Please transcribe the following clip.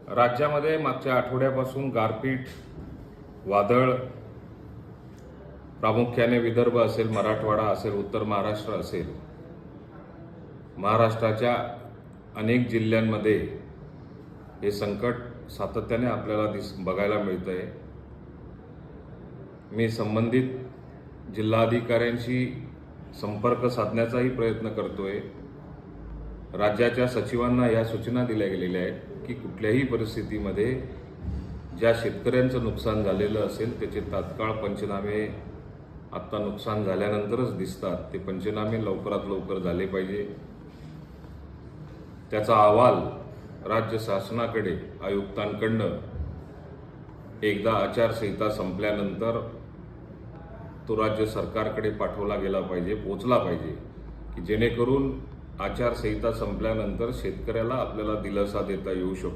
राज्यामध्ये मागच्या आठवड्यापासून गारपीट, वादळ, प्रामुख्याने विदर्भ असेल, मराठवाडा असेल, उत्तर महाराष्ट्र असेल, महाराष्ट्राच्या अनेक जिल्ह्यांमध्ये हे संकट सातत्याने आपल्याला बघायला मिळतंय। मी संबंधित जिल्हाधिकाऱ्यांशी संपर्क साधण्याचाही प्रयत्न करतोय। राज्याच्या सचिवांना या सूचना दिल्या गेलेल्या आहेत की कुठल्याही परिस्थितीमध्ये ज्या शेतकऱ्यांचं नुकसान झालेलं असेल त्याचे तात्काळ पंचनामे आता नुकसान झाल्यानंतरच दिसतात, ते पंचनामे लवकरात लवकर झाले पाहिजे। त्याचा अहवाल राज्य शासनाकडे आयुक्तांकडनं एकदा आचारसंहिता संपल्यानंतर तो राज्य सरकारकडे पाठवला गेला पाहिजे, पोचला पाहिजे, की जेणेकरून आचारसंहिता संपल्यानंतर शेतकऱ्याला आपल्याला दिलासा देता येऊ शकतो।